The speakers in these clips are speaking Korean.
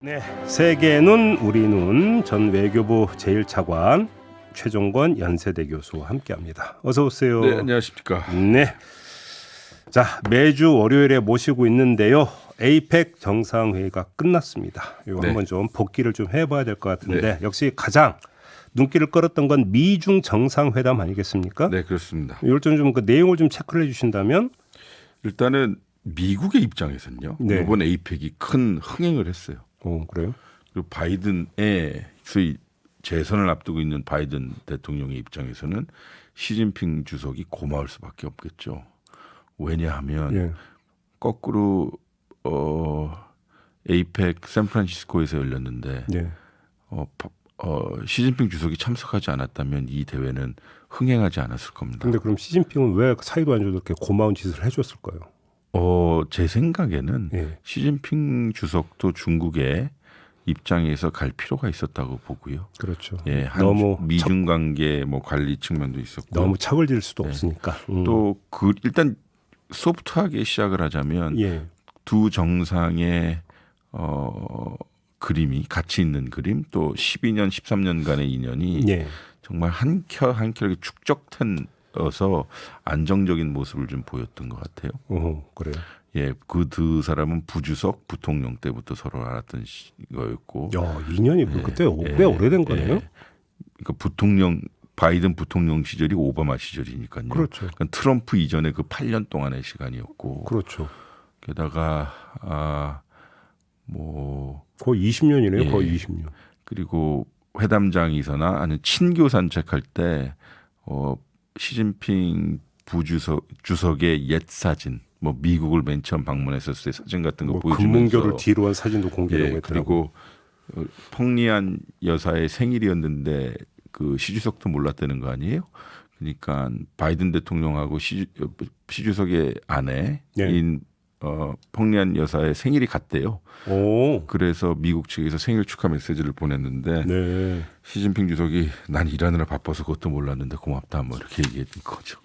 네, 세계 눈 우리 눈 전 외교부 제1차관 최종권 연세대 교수와 함께합니다. 어서 오세요. 네, 안녕하십니까. 네. 자, 매주 월요일에 모시고 있는데요. 에이펙 정상회의가 끝났습니다. 이거 네. 한번 좀 복기를 좀 해봐야 될 것 같은데 네. 역시 가장 눈길을 끌었던 건 미중 정상회담 아니겠습니까? 네, 그렇습니다. 이걸 좀 그 내용을 좀 체크를 해주신다면. 일단은 미국의 입장에서는요. 네. 이번 에이펙이 큰 흥행을 했어요. 그래요? 그리고 바이든의 소위 재선을 앞두고 있는 바이든 대통령의 입장에서는 시진핑 주석이 고마울 수밖에 없겠죠. 왜냐하면 예. 거꾸로 에이펙 샌프란시스코에서 열렸는데 네. 시진핑 주석이 참석하지 않았다면 이 대회는 흥행하지 않았을 겁니다. 근데 그럼 시진핑은 왜 사이도 안 줘도 이렇게 고마운 짓을 해줬을까요? 제 생각에는 예. 시진핑 주석도 중국의 입장에서 갈 필요가 있었다고 보고요. 그렇죠. 예, 너무 미중 관계 뭐 관리 측면도 있었고 너무 착을 질 수도 네. 없으니까. 또 일단 소프트하게 시작을 하자면 예. 두 정상의 그림이 같이 있는 그림 또 12년 13년간의 인연이 예. 정말 한 켜 한 켜 이렇게 축적된어서 안정적인 모습을 좀 보였던 것 같아요. 그래요. 예, 그 두 사람은 부주석, 부통령 때부터 서로 알았던 거였고. 야, 2년이 그때 꽤 오래된 거네요. 그러니까 바이든 부통령 시절이 오바마 시절이니까요. 그렇죠. 그러니까 트럼프 이전에 그 8년 동안의 시간이었고. 그렇죠. 게다가 거의 20년이네요. 예. 거의 20년. 그리고 회담장에서나 아니면 친교 산책할 때 시진핑 주석의 옛 사진, 뭐 미국을 맨 처음 방문했었을 때 사진 같은 거 보여주면서 금문교를 뒤로 한 사진도 공개하고 그리고 펑리안 여사의 생일이었는데 그 시 주석도 몰랐다는 거 아니에요? 그러니까 바이든 대통령하고 시 주석의 아내인 펑리안 여사의 생일이 같대요. 오. 그래서 미국 측에서 생일 축하 메시지를 보냈는데 네. 시진핑 주석이 난 일하느라 바빠서 그것도 몰랐는데 고맙다 뭐 이렇게 얘기했던 거죠.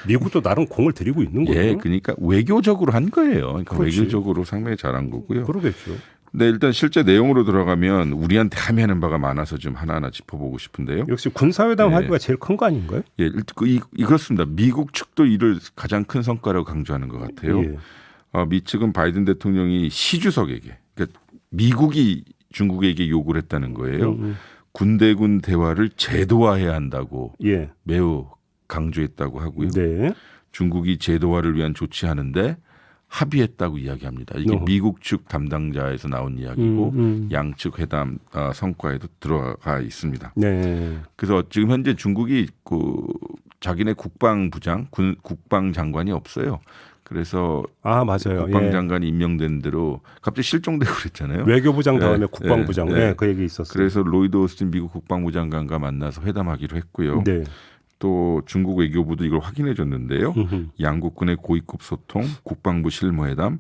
미국도 나름 공을 들이고 있는 거예요. 예, 그러니까 외교적으로 한 거예요. 그러니까 그렇지. 외교적으로 상당히 잘한 거고요. 그러겠죠. 네, 일단 실제 내용으로 들어가면 우리한테 함의하는 바가 많아서 좀 하나하나 짚어보고 싶은데요. 역시 군사회담 예. 합의가 제일 큰 거 아닌가요? 예, 그렇습니다. 미국 측도 이를 가장 큰 성과라고 강조하는 것 같아요. 예. 미 측은 바이든 대통령이 시 주석에게, 그러니까 미국이 중국에게 요구를 했다는 거예요. 군대군 대화를 제도화해야 한다고 예. 매우 강조했다고 하고요. 네. 중국이 제도화를 위한 조치하는데 합의했다고 이야기합니다. 이게 미국 측 담당자에서 나온 이야기고 양측 회담 성과에도 들어가 있습니다. 네. 그래서 지금 현재 중국이 자기네 국방장관이 없어요. 그래서 맞아요. 국방장관이 임명된 대로 갑자기 실종되고 그랬잖아요. 외교부장 다음에 국방부장. 그 얘기 있었어요. 그래서 로이드 오스틴 미국 국방부 장관과 만나서 회담하기로 했고요. 네. 또 중국 외교부도 이걸 확인해 줬는데요. 양국군의 고위급 소통, 국방부 실무회담,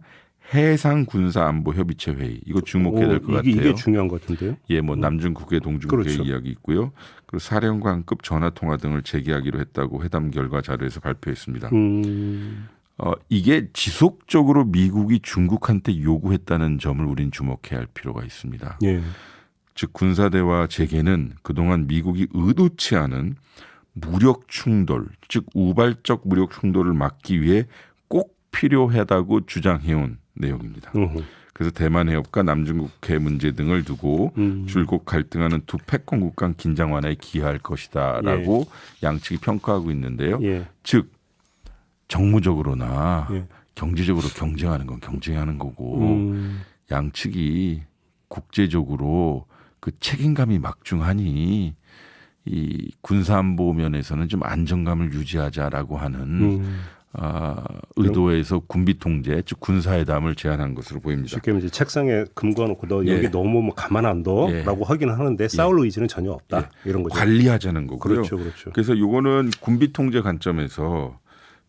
해상 군사 안보 협의체 회의 이거 주목해야 될 것 같아요. 이게 중요한 것 같은데요. 예, 뭐 남중국해, 동중국해 그렇죠. 이야기 있고요. 그리고 사령관급 전화 통화 등을 재개하기로 했다고 회담 결과 자료에서 발표했습니다. 이게 지속적으로 미국이 중국한테 요구했다는 점을 우린 주목해야 할 필요가 있습니다. 예. 즉 군사대화 재개는 그동안 미국이 의도치 않은 무력 충돌, 즉 우발적 무력 충돌을 막기 위해 꼭 필요하다고 주장해온 내용입니다. 그래서 대만 해협과 남중국해 문제 등을 두고 줄곧 갈등하는 두 패권국 간 긴장 완화에 기여할 것이다라고 양측이 평가하고 있는데요. 예. 즉 정무적으로나 경제적으로 경쟁하는 건 경쟁하는 거고 양측이 국제적으로 그 책임감이 막중하니 이 군사안보 면에서는 좀 안정감을 유지하자라고 하는 의도에서 군비 통제, 즉 군사회담을 제안한 것으로 보입니다. 쉽게 이제 책상에 금 거놓고 너 여기 너무 뭐 가만 안 둬라고 하긴 하는데 싸울 의지는 전혀 없다. 이런 거죠. 관리하자는 거고요. 그렇죠. 그래서 이거는 군비 통제 관점에서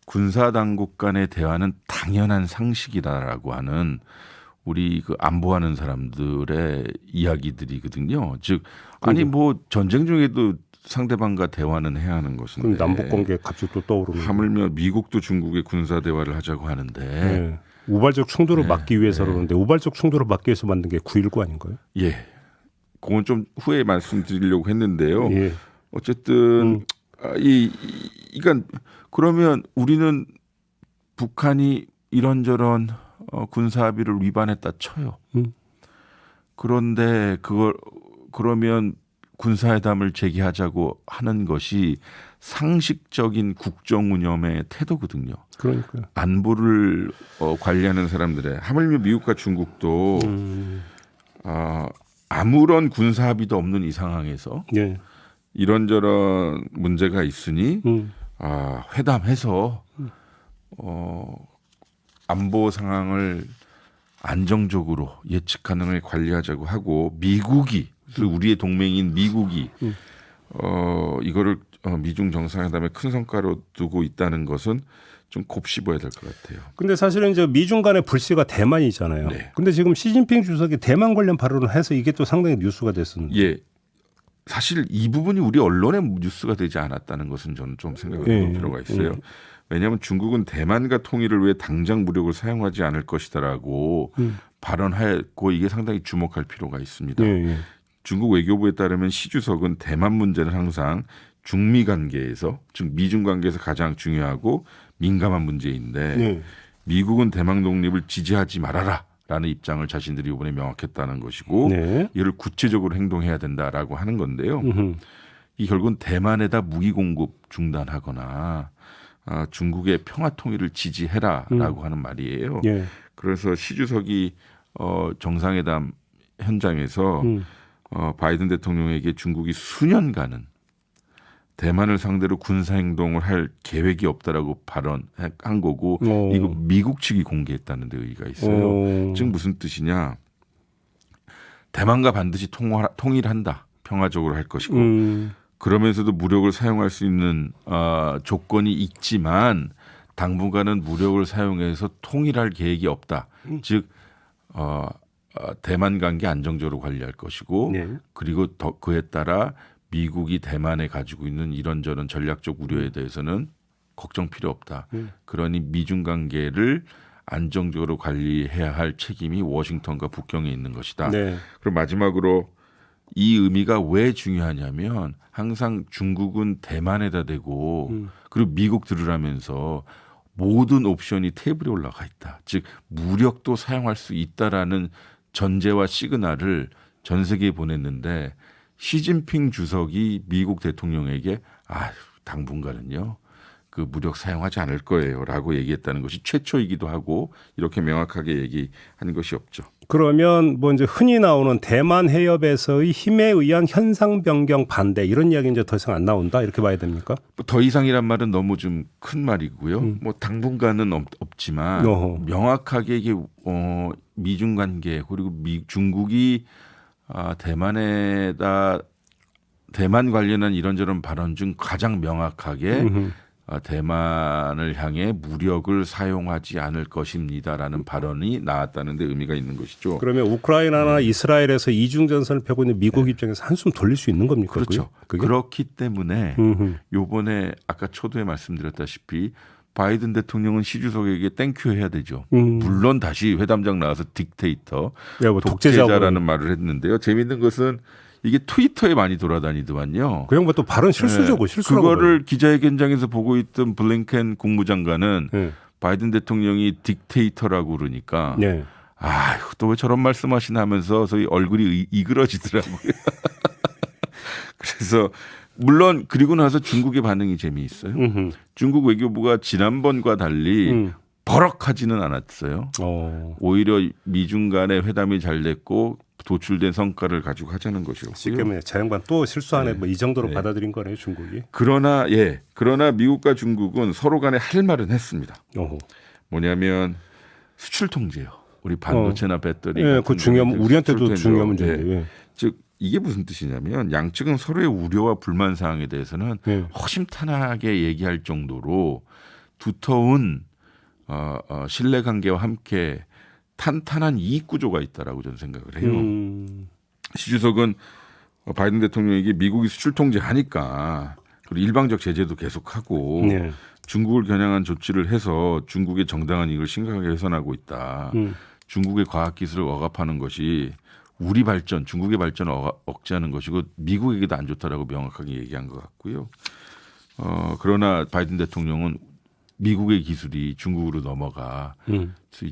군사 당국 간의 대화는 당연한 상식이다라고 하는 우리 그 안보하는 사람들의 이야기들이거든요. 즉 뭐 전쟁 중에도 상대방과 대화는 해야 하는 것인데. 그럼 남북 관계 갑자기 또 떠오르는. 하물며 미국도 중국의 군사 대화를 하자고 하는데 우발적 충돌을 네, 막기 위해서 네. 그러는데 우발적 충돌을 막기 위해서 만든 게 9.19 아닌가요? 예, 그건 좀 후에 말씀드리려고 했는데요. 예. 어쨌든 그러니까 그러면 우리는 북한이 이런저런 군사 합의를 위반했다 쳐요. 그런데 그러면 군사회담을 재개하자고 하는 것이 상식적인 국정 운영의 태도거든요. 그러니까요. 안보를 관리하는 사람들의 하물며 미국과 중국도 아무런 군사 합의도 없는 이 상황에서 예. 이런저런 문제가 있으니 회담해서 안보 상황을 안정적으로 예측 가능하게 관리하자고 하고 미국이 우리의 동맹인 미국이 이거를 미중 정상회담의 큰 성과로 두고 있다는 것은 좀 곱씹어야 될 것 같아요. 근데 사실은 이제 미중 간의 불씨가 대만이잖아요. 네. 근데 지금 시진핑 주석이 대만 관련 발언을 해서 이게 또 상당히 뉴스가 됐었는데. 예. 사실 이 부분이 우리 언론에 뉴스가 되지 않았다는 것은 저는 좀 생각을 해볼 필요가 있어요. 왜냐하면 중국은 대만과 통일을 위해 당장 무력을 사용하지 않을 것이다라고 발언하고 이게 상당히 주목할 필요가 있습니다. 예. 중국 외교부에 따르면 시 주석은 대만 문제는 항상 중미 관계에서 즉 미중 관계에서 가장 중요하고 민감한 문제인데 예. 미국은 대만 독립을 지지하지 말아라라는 입장을 자신들이 이번에 명확했다는 것이고 네. 이를 구체적으로 행동해야 된다라고 하는 건데요. 이 결국은 대만에다 무기 공급 중단하거나 중국의 평화 통일을 지지해라라고 하는 말이에요. 예. 그래서 시 주석이 정상회담 현장에서 바이든 대통령에게 중국이 수년간은 대만을 상대로 군사행동을 할 계획이 없다라고 발언한 거고 이거 미국 측이 공개했다는 데 의의가 있어요. 즉 무슨 뜻이냐. 대만과 반드시 통일한다. 평화적으로 할 것이고 그러면서도 무력을 사용할 수 있는 조건이 있지만 당분간은 무력을 사용해서 통일할 계획이 없다. 즉 대만 관계 안정적으로 관리할 것이고 네. 그리고 그에 따라 미국이 대만에 가지고 있는 이런저런 전략적 우려에 대해서는 걱정 필요 없다. 그러니 미중 관계를 안정적으로 관리해야 할 책임이 워싱턴과 북경에 있는 것이다. 네. 그리고 마지막으로 이 의미가 왜 중요하냐면 항상 중국은 대만에다 대고 그리고 미국 들으라면서 모든 옵션이 테이블에 올라가 있다. 즉 무력도 사용할 수 있다라는 전제와 시그널을 전 세계에 보냈는데 시진핑 주석이 미국 대통령에게 당분간은요 그 무력 사용하지 않을 거예요라고 얘기했다는 것이 최초이기도 하고 이렇게 명확하게 얘기한 것이 없죠. 그러면 뭐 이제 흔히 나오는 대만 해협에서의 힘에 의한 현상 변경 반대 이런 이야기 이제 더 이상 안 나온다 이렇게 봐야 됩니까? 더 이상이란 말은 너무 좀 큰 말이고요. 뭐 당분간은 없지만 명확하게 이게 미중 관계 그리고 중국이 대만 관련한 이런저런 발언 중 가장 명확하게 대만을 향해 무력을 사용하지 않을 것입니다라는 발언이 나왔다는 데 의미가 있는 것이죠. 그러면 우크라이나나 이스라엘에서 이중 전선을 펴고 있는 미국 입장에서 한숨 돌릴 수 있는 겁니까? 그렇죠. 그게? 그렇기 때문에 요번에 아까 초두에 말씀드렸다시피 바이든 대통령은 시 주석에게 땡큐 해야 되죠. 물론 다시 회담장 나와서 딕테이터, 뭐 독재자라는 말을 했는데요. 재미있는 것은 이게 트위터에 많이 돌아다니더만요. 그냥 뭐 또 발언 실수죠. 실수라고 그거를 기자회견장에서 보고 있던 블링켄 국무장관은 네. 바이든 대통령이 딕테이터라고 그러니까 네. 또 왜 저런 말씀하시나 하면서 저희 얼굴이 이그러지더라고요. 그래서 물론 그리고 나서 중국의 반응이 재미있어요. 중국 외교부가 지난번과 달리 버럭하지는 않았어요. 오히려 미중 간의 회담이 잘 됐고 도출된 성과를 가지고 하자는 것이었고요. 쉽게 말해 저 양반 또 실수하네 뭐 이 정도로 받아들인 거네요 중국이. 그러나 미국과 중국은 서로 간에 할 말은 했습니다. 뭐냐면 수출 통제요. 우리 반도체나 배터리. 그 중요한 우리한테도 중요한 문제인데. 즉 이게 무슨 뜻이냐면 양측은 서로의 우려와 불만 사항에 대해서는 허심탄회하게 얘기할 정도로 두터운 신뢰관계와 함께 탄탄한 이익 구조가 있다라고 저는 생각을 해요. 시 주석은 바이든 대통령에게 미국이 수출 통제하니까 그리고 일방적 제재도 계속하고 중국을 겨냥한 조치를 해서 중국의 정당한 이익을 심각하게 훼손하고 있다. 중국의 과학기술을 억압하는 것이 우리 발전, 중국의 발전을 억제하는 것이고 미국에게도 안 좋다라고 명확하게 얘기한 것 같고요. 그러나 바이든 대통령은 미국의 기술이 중국으로 넘어가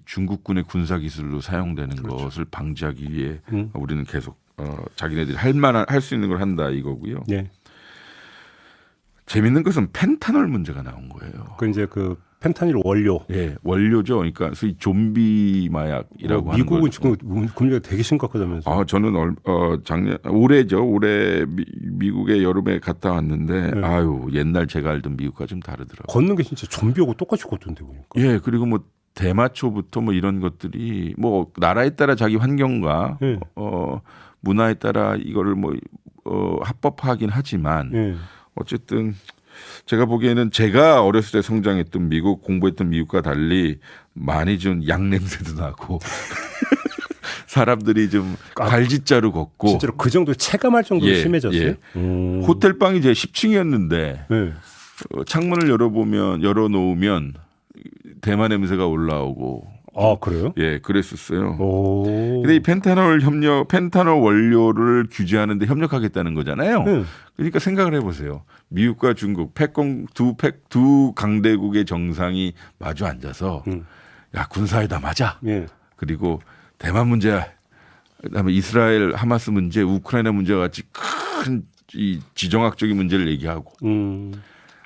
중국군의 군사 기술로 사용되는 그렇죠. 것을 방지하기 위해 우리는 계속 자기네들이 할 수 있는 걸 한다 이거고요. 예. 재밌는 것은 펜타놀 문제가 나온 거예요. 그 이제 그 펜타닐 원료. 예, 원료죠. 그러니까 소위 좀비 마약이라고 하는 미국은 걸. 지금 문제가 되게 심각하다면서. 저는 작년 올해죠. 올해 미국에 여름에 갔다 왔는데 네. 아유 옛날 제가 알던 미국과 좀 다르더라고요. 걷는 게 진짜 좀비하고 똑같이 걷던데 보니까. 예, 그리고 뭐 대마초부터 뭐 이런 것들이 뭐 나라에 따라 자기 환경과 예. 문화에 따라 이거를 뭐 합법화하긴 하지만 예. 어쨌든 제가 보기에는 제가 어렸을 때 성장했던 미국 공부했던 미국과 달리 많이 좀 양 냄새도 나고 사람들이 좀 갈짓자로 걷고 실제로 그 정도 체감할 정도로 예, 심해졌어요. 예. 호텔 방이 제 10층이었는데 예. 창문을 열어놓으면 대마 냄새가 올라오고 아 그래요? 예 그랬었어요. 오. 근데 이 펜타놀 원료를 규제하는데 협력하겠다는 거잖아요. 그러니까 생각을 해보세요. 미국과 중국 두 강대국의 정상이 마주 앉아서 야 군사회담 하자. 예. 그리고 대만 문제, 그다음에 이스라엘 하마스 문제, 우크라이나 문제와 같이 큰 이 지정학적인 문제를 얘기하고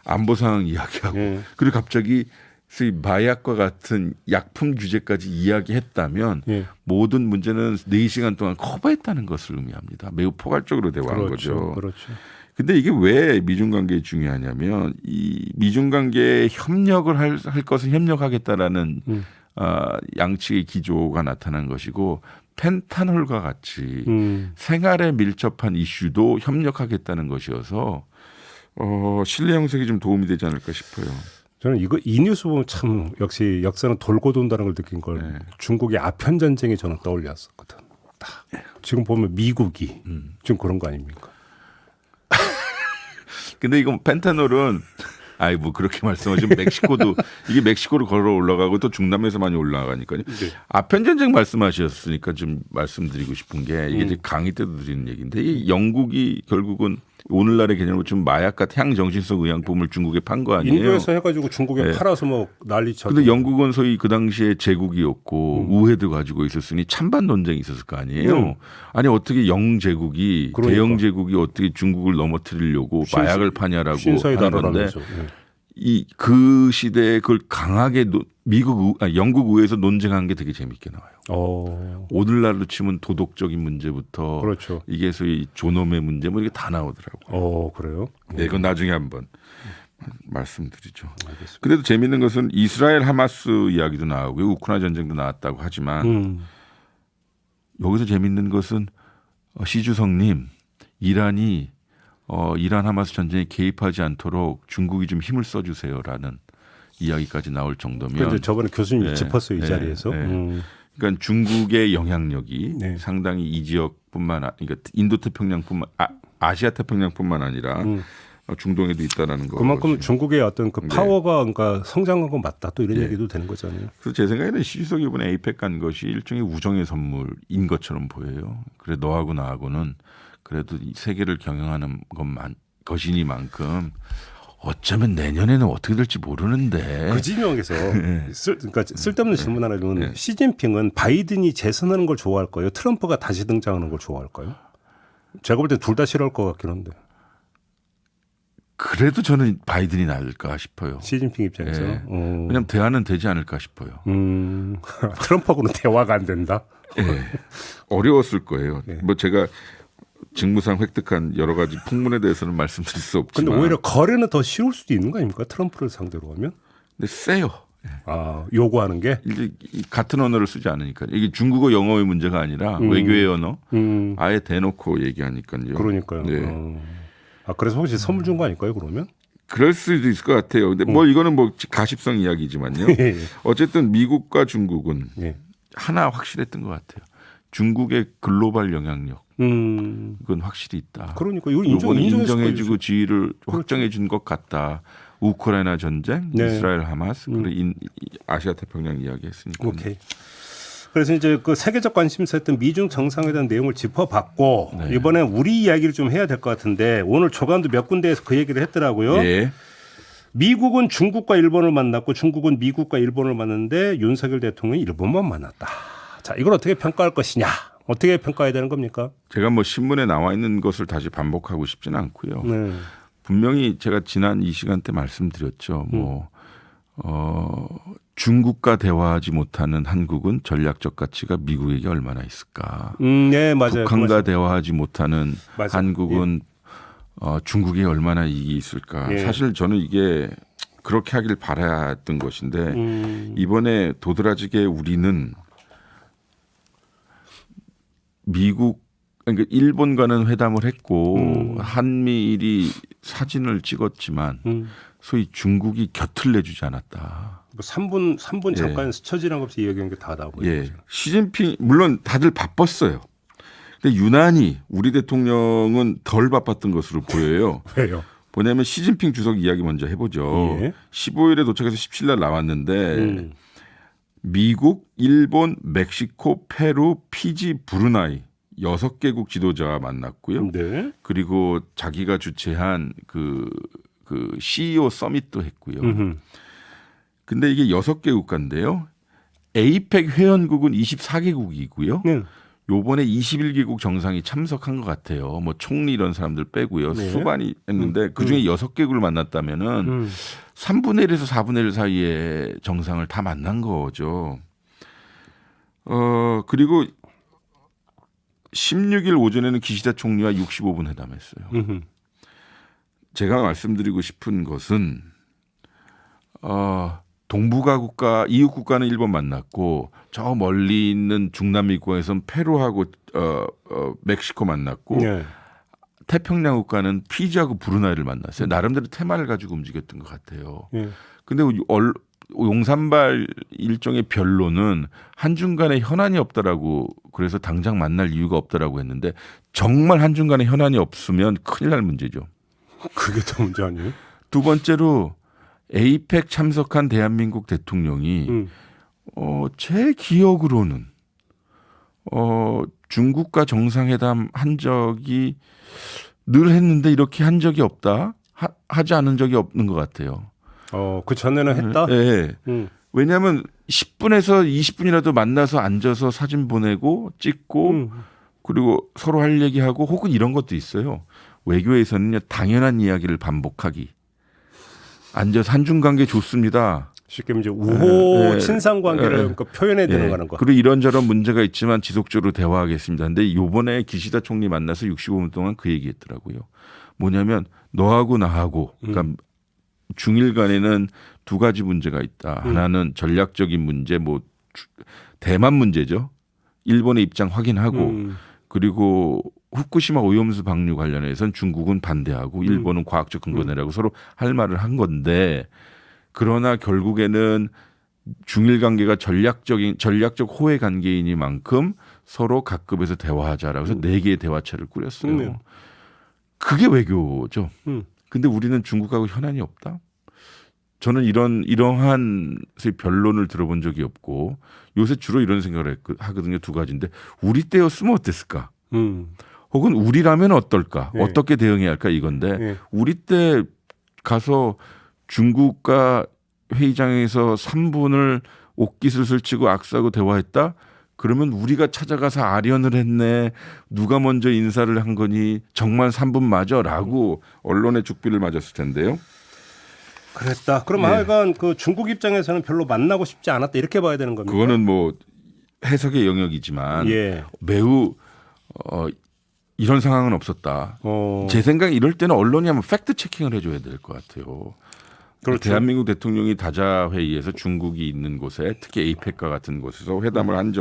안보 상황 이야기하고 예. 그리고 갑자기 소위 마약과 같은 약품 규제까지 이야기했다면 예. 모든 문제는 4시간 동안 커버했다는 것을 의미합니다. 매우 포괄적으로 대화한 거죠. 그렇죠. 근데 이게 왜 미중 관계에 중요하냐면 이 미중 관계에 협력을 할 것은 협력하겠다라는 양측의 기조가 나타난 것이고 펜타놀과 같이 생활에 밀접한 이슈도 협력하겠다는 것이어서 신뢰 형성에 좀 도움이 되지 않을까 싶어요. 저는 이 뉴스 보면 참 역시 역사는 돌고 돈다는 걸 느낀 걸 네. 중국의 아편 전쟁이 저는 떠올렸었거든. 딱. 지금 보면 미국이 지금 그런 거 아닙니까? 근데 이건 펜타놀은 뭐 그렇게 말씀하시면 멕시코도 이게 멕시코로 걸어 올라가고 또 중남에서 많이 올라가니까요. 네. 아편 전쟁 말씀하셨으니까 좀 말씀드리고 싶은 게 이게 이제 강의 때도 드리는 얘기인데 이 영국이 결국은 오늘날의 개념으로 좀 마약과 향정신성 의약품을 중국에 판 거 아니에요. 인도에서 해가지고 중국에 네. 팔아서 뭐 난리쳤죠. 근데 영국은 소위 그 당시에 제국이었고 우회도 가지고 있었으니 찬반 논쟁이 있었을 거 아니에요. 아니 어떻게 영제국이 그러니까. 대영 제국이 어떻게 중국을 넘어뜨리려고 마약을 파냐라고 신사에 하는 건데 달아나면서. 그 시대에 그걸 강하게 영국 의회에서 논쟁한 게 되게 재밌게 나와요. 오늘날로 치면 도덕적인 문제부터 그렇죠. 이게 소위 존엄의 문제 뭐 이게 다 나오더라고요. 그래요? 네, 이건 나중에 한번 말씀드리죠. 알겠습니다. 그래도 재밌는 것은 이스라엘 하마스 이야기도 나오고 우크라이나 전쟁도 나왔다고 하지만 여기서 재밌는 것은 시주성님 이란이 이란 하마스 전쟁에 개입하지 않도록 중국이 좀 힘을 써주세요라는 이야기까지 나올 정도면. 그런데 저번에 교수님이 네, 짚었어요 이 네, 자리에서. 네. 그러니까 중국의 영향력이 네. 상당히 이 지역뿐만 그러니까 인도 태평양뿐만 아시아 태평양뿐만 아니라 중동에도 있다라는 거. 그만큼 중국의 어떤 그 네. 파워가 그러니까 성장한 건 맞다 또 이런 네. 얘기도 되는 거잖아요. 그래서 제 생각에는 시주석이 이번에 에이펙 간 것이 일종의 우정의 선물인 것처럼 보여요. 그래 너하고 나하고는 그래도 이 세계를 경영하는 것이니만큼 어쩌면 내년에는 어떻게 될지 모르는데. 그 지명에서 그러니까 쓸데없는 질문 하나 는 네. 시진핑은 바이든이 재선하는 걸 좋아할까요? 트럼프가 다시 등장하는 걸 좋아할까요? 제가 볼 때 둘 다 싫어할 것 같긴 한데. 그래도 저는 바이든이 나을까 싶어요. 시진핑 입장에서. 네. 왜냐하면 대화는 되지 않을까 싶어요. 트럼프하고는 대화가 안 된다. 네. 어려웠을 거예요. 네. 뭐 제가 직무상 획득한 여러 가지 풍문에 대해서는 말씀드릴 수 없지만. 근데 오히려 거래는 더 쉬울 수도 있는 거 아닙니까? 트럼프를 상대로 하면. 근데 세요. 요구하는 게. 이제 같은 언어를 쓰지 않으니까 이게 중국어 영어의 문제가 아니라 외교의 언어 아예 대놓고 얘기하니까요. 그러니까요. 네. 그래서 혹시 선물 준 거 아닐까요? 그러면? 그럴 수도 있을 것 같아요. 근데 뭐 이거는 뭐 가십성 이야기지만요. 어쨌든 미국과 중국은 예. 하나 확실했던 것 같아요. 중국의 글로벌 영향력 그건 확실히 있다. 그러니까 이걸 이번 인정해줄 인정해주고 거예요. 지위를 확정해 준 것 같다. 우크라이나 전쟁, 네. 이스라엘 하마스, 그리고 아시아 태평양 이야기했으니까. 오케이. 그래서 이제 그 세계적 관심사였던 미중 정상회담 내용을 짚어봤고 네. 이번에 우리 이야기를 좀 해야 될 것 같은데 오늘 조간도 몇 군데에서 그 얘기를 했더라고요. 예. 미국은 중국과 일본을 만났고 중국은 미국과 일본을 만났는데 윤석열 대통령이 일본만 만났다. 자, 이걸 어떻게 평가할 것이냐? 어떻게 평가해야 되는 겁니까? 제가 뭐 신문에 나와 있는 것을 다시 반복하고 싶지는 않고요. 네. 분명히 제가 지난 이 시간 때 말씀드렸죠. 중국과 대화하지 못하는 한국은 전략적 가치가 미국에게 얼마나 있을까? 네, 맞아요. 북한과 대화하지 못하는 맞아요. 한국은 중국에 얼마나 이익이 있을까? 예. 사실 저는 이게 그렇게 하길 바랐던 것인데 이번에 도드라지게 우리는 미국 그러니까 일본과는 회담을 했고 한미일이 사진을 찍었지만 소위 중국이 곁을 내주지 않았다. 뭐 3분 예. 잠깐 스쳐 지난 것 없이 이야기한 게 다 나오고 있는 예, 거죠. 시진핑 물론 다들 바빴어요. 근데 유난히 우리 대통령은 덜 바빴던 것으로 보여요. 왜요? 뭐냐면 시진핑 주석 이야기 먼저 해보죠. 예. 15일에 도착해서 17일 나왔는데 미국, 일본, 멕시코, 페루, 피지, 브루나이 6개국 지도자와 만났고요. 네. 그리고 자기가 주최한 그 CEO 서밋도 했고요. 근데 이게 6개 국가인데요. 에이펙 회원국은 24개국이고요. 네. 요번에 21개국 정상이 참석한 것 같아요. 뭐 총리 이런 사람들 빼고요. 네. 수반이 했는데 그중에 6개국을 만났다면은 3분의 1에서 4분의 1 사이에 정상을 다 만난 거죠. 그리고 16일 오전에는 기시다 총리와 65분 회담했어요. 제가 말씀드리고 싶은 것은 동북아 국가, 이웃 국가는 일본 만났고 저 멀리 있는 중남미 국가에서는 페루하고 멕시코 만났고 네. 태평양 국가는 피지하고 브루나이를 만났어요. 나름대로 테마를 가지고 움직였던 것 같아요. 네. 근데 용산발 일종의 변론은 한중 간에 현안이 없다라고 그래서 당장 만날 이유가 없다라고 했는데 정말 한중 간에 현안이 없으면 큰일 날 문제죠. 그게 더 문제 아니에요? 두 번째로 에이펙 참석한 대한민국 대통령이 제 기억으로는 중국과 정상회담 한 적이 늘 했는데 이렇게 한 적이 없다. 하지 않은 적이 없는 것 같아요. 그 전에는 했다? 네. 왜냐하면 10분에서 20분이라도 만나서 앉아서 사진 보내고 찍고 그리고 서로 할 얘기하고 혹은 이런 것도 있어요. 외교에서는요 당연한 이야기를 반복하기. 앉아서 한중 관계 좋습니다. 쉽게 이제 우호 네. 친상 관계를 그러니까 표현해야 되는 거는 거. 그리고 이런저런 문제가 있지만 지속적으로 대화하겠습니다. 근데 이번에 기시다 총리 만나서 65분 동안 그 얘기했더라고요. 뭐냐면 너하고 나하고 그러니까 중일 간에는 두 가지 문제가 있다. 하나는 전략적인 문제, 뭐 대만 문제죠. 일본의 입장 확인하고 그리고 후쿠시마 오염수 방류 관련해서는 중국은 반대하고 일본은 과학적 근거 내라고 서로 할 말을 한 건데 그러나 결국에는 중일 관계가 전략적 호혜 관계이니만큼 서로 각급에서 대화하자라고 해서 4개의 대화체를 꾸렸어요. 그게 외교죠. 근데 우리는 중국하고 현안이 없다. 저는 이러한 변론을 들어본 적이 없고 요새 주로 이런 생각을 하거든요. 두 가지인데 우리 때였으면 어땠을까? 혹은 우리라면 어떨까? 네. 어떻게 대응해야 할까? 이건데 네. 우리 때 가서 중국과 회의장에서 3분을 옷깃을 치고 악수하고 대화했다? 그러면 우리가 찾아가서 아련을 했네. 누가 먼저 인사를 한 거니? 정말 3분 맞아? 라고 언론의 죽비를 맞았을 텐데요. 그랬다. 그럼 하여간 그 중국 입장에서는 별로 만나고 싶지 않았다. 이렇게 봐야 되는 겁니까? 그거는 뭐 해석의 영역이지만 예. 매우 이런 상황은 없었다. 제 생각에 이럴 때는 언론이 한번 팩트 체킹을 해줘야 될 것 같아요. 그렇죠. 대한민국 대통령이 다자 회의에서 중국이 있는 곳에 특히 에이펙과 같은 곳에서 회담을 안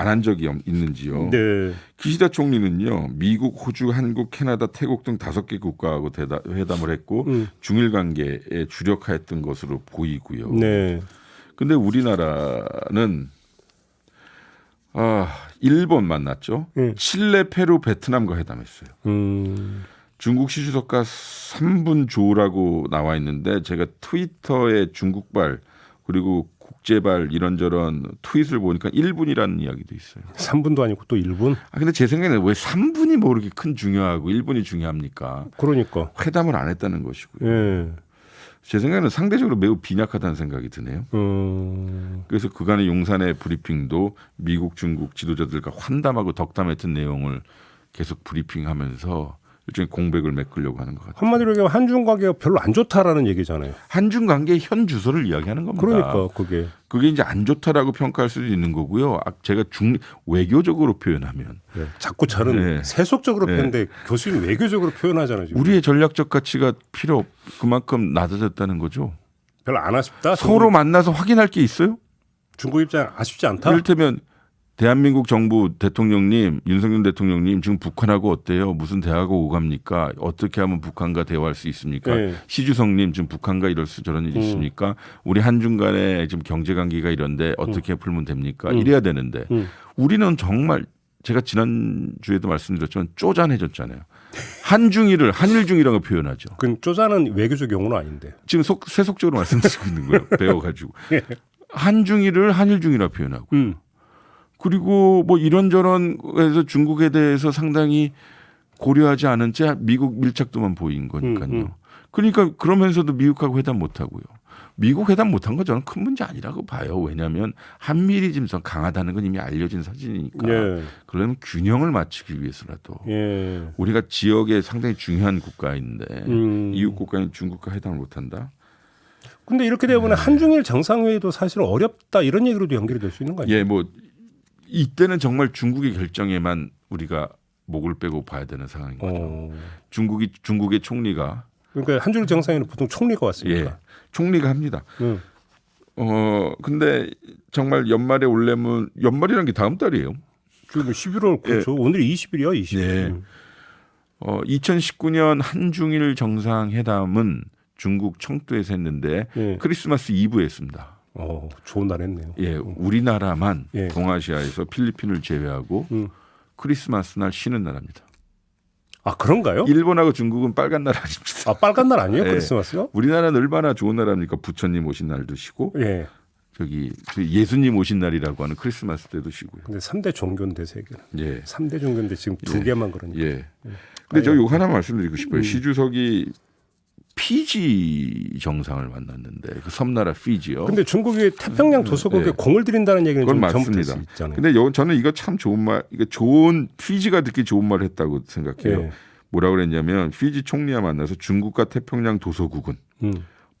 한 적이 있는지요. 네. 기시다 총리는요. 미국, 호주, 한국, 캐나다, 태국 등 5개 국가하고 회담을 했고 중일 관계에 주력하였던 것으로 보이고요. 네. 근데 우리나라는 일본 만났죠. 칠레, 페루, 베트남과 회담했어요. 중국 시주석가 3분 조라고 나와 있는데 제가 트위터에 중국발 그리고 국제발 이런저런 트윗을 보니까 1분이라는 이야기도 있어요. 3분도 아니고 또 1분? 근데 제 생각에는 왜 3분이 뭐 이렇게 큰 중요하고 1분이 중요합니까? 그러니까. 회담을 안 했다는 것이고요. 예. 제 생각에는 상대적으로 매우 빈약하다는 생각이 드네요. 그래서 그간의 용산의 브리핑도 미국, 중국 지도자들과 환담하고 덕담했던 내용을 계속 브리핑하면서 일종의 공백을 메꾸려고 하는 것 같아요. 한마디로 얘기하면 한중 관계가 별로 안 좋다라는 얘기잖아요. 한중 관계의 현 주소를 이야기하는 겁니다. 그러니까 그게 이제 안 좋다라고 평가할 수도 있는 거고요. 제가 외교적으로 표현하면 자꾸 저는 세속적으로 표현데 교수님 외교적으로 표현하잖아요. 지금. 우리의 전략적 가치가 그만큼 낮아졌다는 거죠. 별로 안 아쉽다. 서로 만나서 확인할 게 있어요? 중국 입장 아쉽지 않다. 이를테면 대한민국 정부 대통령님, 윤석열 대통령님 지금 북한하고 어때요? 무슨 대화가 오갑니까? 어떻게 하면 북한과 대화할 수 있습니까? 시주성님 지금 북한과 이럴 수 저런 일이 있습니까? 우리 한중 간에 지금 경제관계가 이런데 어떻게 풀면 됩니까? 이래야 되는데 우리는 정말 제가 지난주에도 말씀드렸지만 쪼잔해졌잖아요. 한중일을 한일중이라고 표현하죠. 그 쪼잔은 외교적 용어는 아닌데. 지금 세속적으로 말씀드리고 있는 거예요. 배워가지고. 한중일을 한일중이라고 표현하고. 그리고 뭐 이런저런 해서 중국에 대해서 상당히 고려하지 않은 채 미국 밀착도만 보인 거니까요. 그러니까 그러면서도 미국하고 회담 못 하고요. 미국 회담 못한 건 저는 큰 문제 아니라고 봐요. 왜냐하면 한미일이 지금 강하다는 건 이미 알려진 사실이니까. 그러면 균형을 맞추기 위해서라도 우리가 지역에 상당히 중요한 국가인데 이웃 국가인 중국과 회담을 못한다. 근데 이렇게 되면 한중일 정상회의도 사실 어렵다 이런 얘기로도 연결이 될 수 있는 거 아니에요? 뭐 이때는 정말 중국의 결정에만 우리가 목을 빼고 봐야 되는 상황인 거죠. 중국의 총리가 그러니까 한중일 정상회의는 보통 총리가 왔으니까. 총리가 합니다. 근데 정말 연말에 올려면 연말이라는 게 다음 달이에요. 지금 11월 그렇죠. 오늘이 20일이야, 20일. 2019년 한중일 정상회담은 중국 청두에서 했는데 크리스마스 이브에 했습니다. 좋은 날 했네요. 우리나라만 동아시아에서 필리핀을 제외하고 크리스마스 날 쉬는 나라입니다. 아, 그런가요? 일본하고 중국은 빨간 날 아닙니다. 아, 빨간 날 아니에요? 크리스마스가? 우리나라는 얼마나 좋은 나라입니까? 부처님 오신 날도 쉬고 저기 예수님 오신 날이라고 하는 크리스마스 때도 쉬고요. 근데 3대 종교인데 세계는. 3대 종교인데 지금 2개만 그러니까. 근데 저 요거 하나 말씀드리고 싶어요. 시 주석이 피지 정상을 만났는데 그 섬나라 피지요. 근데 중국이 태평양 도서국에 공을 들인다는 얘기는 그건 좀 맞습니다. 잘못될 수 있잖아요. 근데 저는 이거 참 좋은 말, 이거 좋은 피지가 듣기 좋은 말을 했다고 생각해요. 뭐라고 그랬냐면 피지 총리와 만나서 중국과 태평양 도서국은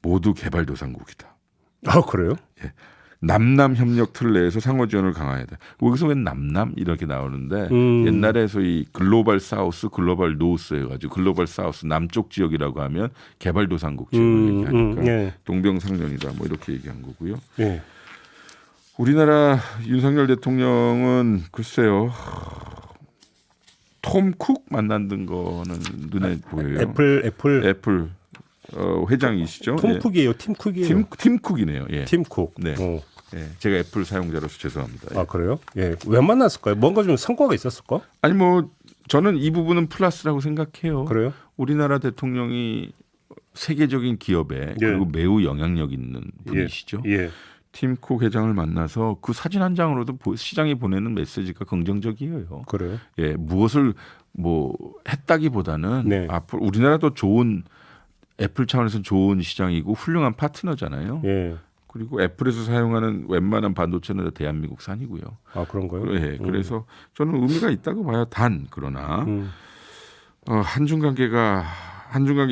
모두 개발도상국이다. 아, 그래요? 남남 협력 틀 내에서 상호 지원을 강화해야 돼. 여기서 왜 남남 이렇게 나오는데 옛날에 소위 글로벌 사우스, 글로벌 노스 해가지고 글로벌 사우스 남쪽 지역이라고 하면 개발도상국 지역을 얘기하니까 동병상련이다 뭐 이렇게 얘기한 거고요. 우리나라 윤석열 대통령은 글쎄요. 톰 쿡 만났던 거는 눈에 보여요. 애플 회장이시죠? 톰 쿡이에요. 팀 쿡이에요. 팀 쿡이네요. 팀 쿡. 네. 제가 애플 사용자로서 죄송합니다. 아, 그래요? 왜 만났을까요? 뭔가 좀 성과가 있었을까? 아니 뭐 저는 이 부분은 플러스라고 생각해요. 그래요? 우리나라 대통령이 세계적인 기업에 그리고 매우 영향력 있는 분이시죠. 팀 쿡 회장을 만나서 그 사진 한 장으로도 시장에 보내는 메시지가 긍정적이에요. 그래요? 무엇을 뭐 했다기보다는 앞으로 우리나라도 좋은 애플 차원에서 좋은 시장이고 훌륭한 파트너잖아요. 그리고 애플에서 사용하는 웬만한 반도체는 다 대한민국 산이고요. 아, 그런가요? 그래서 저는 의미가 있다고 봐요. 그러나 한중 관계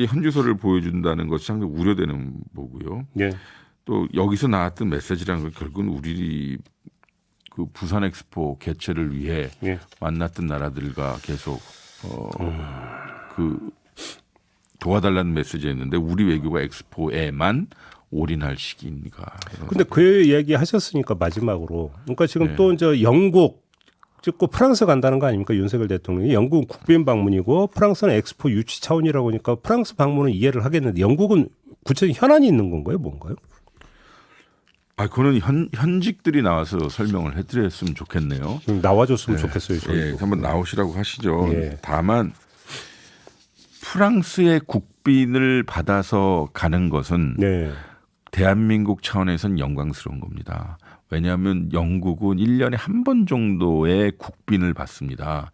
현주소를 보여준다는 것이 상당히 우려되는 거고요. 또 여기서 나왔던 메시지라는 건 결국은 우리 그 부산 엑스포 개최를 위해 만났던 나라들과 계속 그 도와달라는 메시지였는데 우리 외교가 엑스포에만 올인할 시기인가. 근데 그 이야기 하셨으니까 마지막으로. 그러니까 지금 또 이제 영국 찍고 프랑스 간다는 거 아닙니까? 윤석열 대통령이. 영국은 국빈 방문이고 프랑스는 엑스포 유치 차원이라고 하니까 프랑스 방문은 이해를 하겠는데 영국은 구체적인 현안이 있는 건가요? 뭔가요? 그거는 현직들이 나와서 설명을 해드렸으면 좋겠네요. 나와줬으면 좋겠어요. 한번 나오시라고 하시죠. 다만 프랑스의 국빈을 받아서 가는 것은 네. 대한민국 차원에선 영광스러운 겁니다. 왜냐하면 영국은 1년에 한 번 정도의 국빈을 받습니다.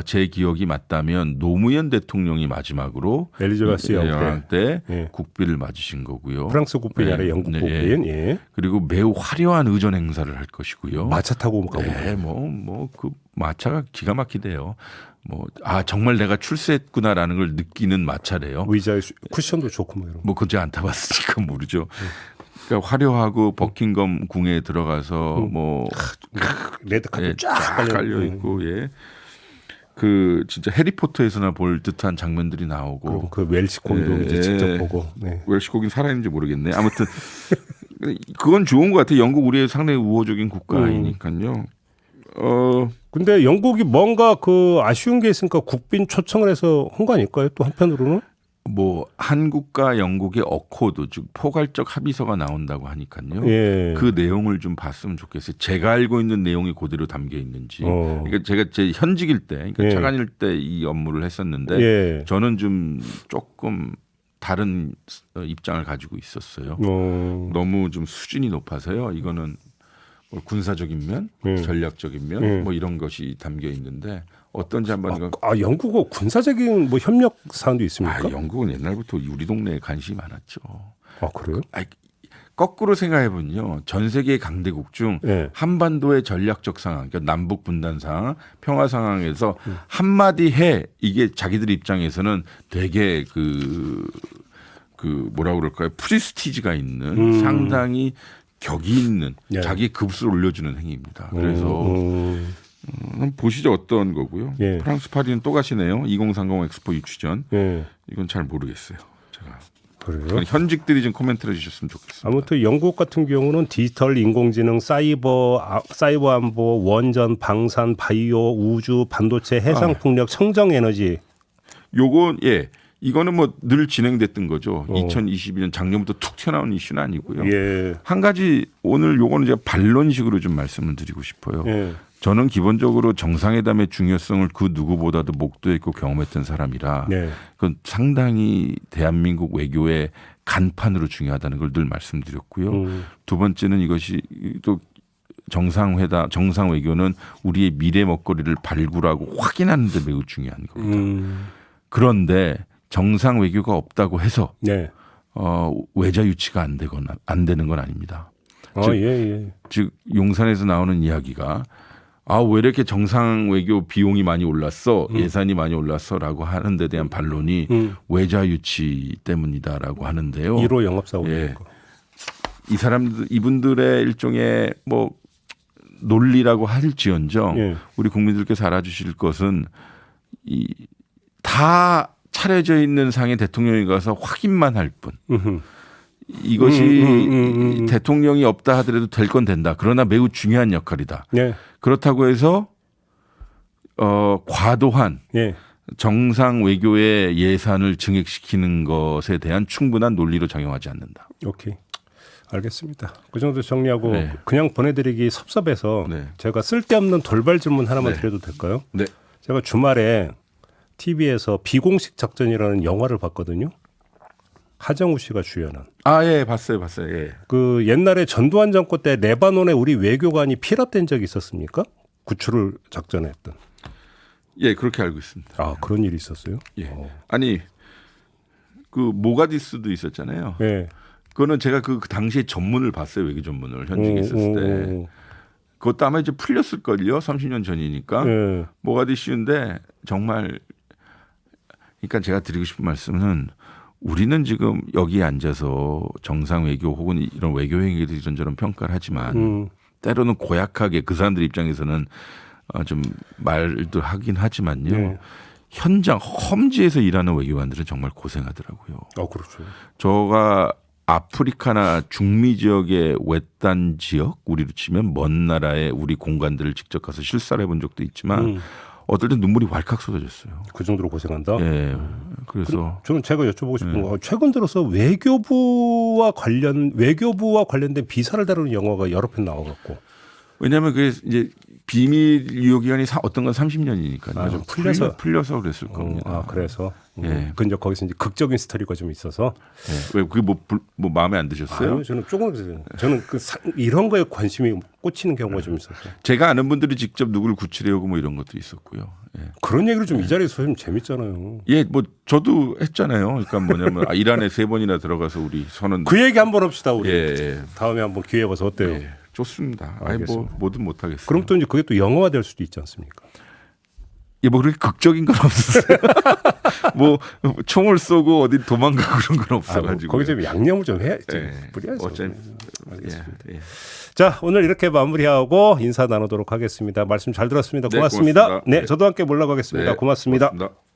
제 기억이 맞다면 노무현 대통령이 마지막으로 엘리자베스 여왕 때 예. 국빈을 맞으신 거고요. 프랑스 국빈이 아니라 영국 국빈. 예. 그리고 매우 화려한 의전 행사를 할 것이고요. 마차 타고 가고. 네, 그 마차가 기가 막히대요. 정말 내가 출세했구나라는 걸 느끼는 마차래요. 의자에 쿠션도 좋고 뭐 이런. 그거 제가 안 타봤으니까 모르죠. 그러니까 화려하고 버킹엄 궁에 들어가서 레드카펫 쫙 깔려 있고 예. 그 진짜 해리포터에서나 볼 듯한 장면들이 나오고 그 웰시 고기도 이제 직접 보고. 네. 웰시 고기는 살아있는지 모르겠네. 아무튼 그건 좋은 것 같아요. 영국 우리의 상당히 우호적인 국가이니까요. 근데 영국이 뭔가 그 아쉬운 게 있으니까 국빈 초청을 해서 한 거 아닐까요? 또 한편으로는? 한국과 영국의 어코드 즉 포괄적 합의서가 나온다고 하니까요. 예. 그 내용을 좀 봤으면 좋겠어요. 제가 알고 있는 내용이 그대로 담겨 있는지. 그러니까 제가 제 현직일 때, 그러니까 예. 차관일 때 이 업무를 했었는데 예. 저는 좀 조금 다른 입장을 가지고 있었어요. 너무 좀 수준이 높아서요. 이거는 군사적인 면, 전략적인 면, 이런 것이 담겨 있는데 어떤지 한번. 영국은 군사적인 협력 사항도 있습니까? 영국은 옛날부터 우리 동네에 관심이 많았죠. 그래요? 거꾸로 생각해보면요. 전 세계 강대국 중 한반도의 전략적 상황, 그러니까 남북 분단 상황, 평화 상황에서 한마디 해 이게 자기들 입장에서는 되게 뭐라고 그럴까요? 프리스티지가 있는 상당히 격이 있는 자기 급수를 올려주는 행위입니다. 그래서 한번 보시죠. 어떤 거고요. 프랑스 파리는 또 가시네요. 2030 엑스포 유치전. 이건 잘 모르겠어요. 제가. 그래요? 현직들이 좀 코멘트를 해주셨으면 좋겠습니다. 아무튼 영국 같은 경우는 디지털, 인공지능, 사이버 안보, 원전, 방산, 바이오, 우주, 반도체, 해상 풍력, 청정 에너지. 요건 이거는 늘 진행됐던 거죠. 2022년 작년부터 툭 튀어나온 이슈는 아니고요. 한 가지 오늘 요거는 제가 반론식으로 좀 말씀을 드리고 싶어요. 저는 기본적으로 정상회담의 중요성을 그 누구보다도 목도했고 경험했던 사람이라 그건 상당히 대한민국 외교의 간판으로 중요하다는 걸 늘 말씀드렸고요. 두 번째는 이것이 또 정상 외교는 우리의 미래 먹거리를 발굴하고 확인하는 데 매우 중요한 겁니다. 그런데 정상 외교가 없다고 해서 외자 유치가 안 되는 건 아닙니다. 즉 용산에서 나오는 이야기가 왜 이렇게 정상 외교 비용이 많이 올랐어 예산이 많이 올랐어라고 하는 데 대한 반론이 외자 유치 때문이다라고 하는데요. 1호 영업사고 이분들의 일종의 논리라고 할지언정 우리 국민들께서 알아주실 것은 다 차려져 있는 상에 대통령이 가서 확인만 할 뿐. 이것이 대통령이 없다 하더라도 될 건 된다. 그러나 매우 중요한 역할이다. 그렇다고 해서 과도한 정상 외교의 예산을 증액시키는 것에 대한 충분한 논리로 작용하지 않는다. 오케이. 알겠습니다. 그 정도 정리하고 그냥 보내드리기 섭섭해서 제가 쓸데없는 돌발 질문 하나만 드려도 될까요? 제가 주말에 TV에서 비공식 작전이라는 영화를 봤거든요. 하정우 씨가 주연한. 봤어요. 그 옛날에 전두환 정권 때 레바논에 우리 외교관이 피랍된 적이 있었습니까? 구출을 작전했던. 그렇게 알고 있습니다. 그런 일이 있었어요? 아니 그 모가디스도 있었잖아요. 그거는 제가 그 당시에 전문을 봤어요. 외교 전문을 현직에 있었을 때. 그것도 아마 이제 풀렸을걸요. 30년 전이니까. 모가디슈인데 정말 그러니까 제가 드리고 싶은 말씀은 우리는 지금 여기 앉아서 정상 외교 혹은 이런 외교 행위를 이런저런 평가를 하지만 때로는 고약하게 그 사람들 입장에서는 좀 말도 하긴 하지만요. 현장 험지에서 일하는 외교관들은 정말 고생하더라고요. 그렇죠. 저가 아프리카나 중미 지역의 외딴 지역 우리로 치면 먼 나라의 우리 공관들을 직접 가서 실사를 해본 적도 있지만 어떨 때 눈물이 왈칵 쏟아졌어요. 그 정도로 고생한다? 그래서 저는 제가 여쭤보고 싶은 건 최근 들어서 외교부와 관련된 비사를 다루는 영화가 여러 편 나와갖고 왜냐하면 그게 이제 비밀 유효 기간이 어떤 건 30년이니까요. 아, 좀 풀려서 그랬을 겁니다. 아, 그래서. 예. 근데 거기서 이제 극적인 스토리가 좀 있어서. 예. 왜 그게 뭐 마음에 안 드셨어요? 아니요, 저는 조금 저는 이런 거에 관심이 꽂히는 경우가 좀 있어서. 제가 아는 분들이 직접 누구를 구출해오고 뭐 이런 것도 있었고요. 예. 그런 얘기를 좀 이 자리에서 하면 재밌잖아요. 예, 뭐 저도 했잖아요. 그러니까 뭐냐면 이란에 3번이나 들어가서 우리 선언. 그 얘기 한번 합시다 우리. 예. 다음에 한번 기회 봐서 어때요? 예. 좋습니다. 아니 뭐 알겠습니다. 뭐든 못 하겠어요. 그럼 또 이제 그게 또 영화화 될 수도 있지 않습니까? 예, 뭐 그렇게 극적인 건 없었어요. 뭐 총을 쏘고 어디 도망가고 그런 건 없어가지고. 거기 좀 양념을 좀 해야지. 예. 뿌려야죠. 어차피 알겠습니다. 예. 자, 오늘 이렇게 마무리하고 인사 나누도록 하겠습니다. 말씀 잘 들었습니다. 네, 고맙습니다. 고맙습니다. 네, 네. 저도 함께 물러가겠습니다. 네, 고맙습니다. 고맙습니다.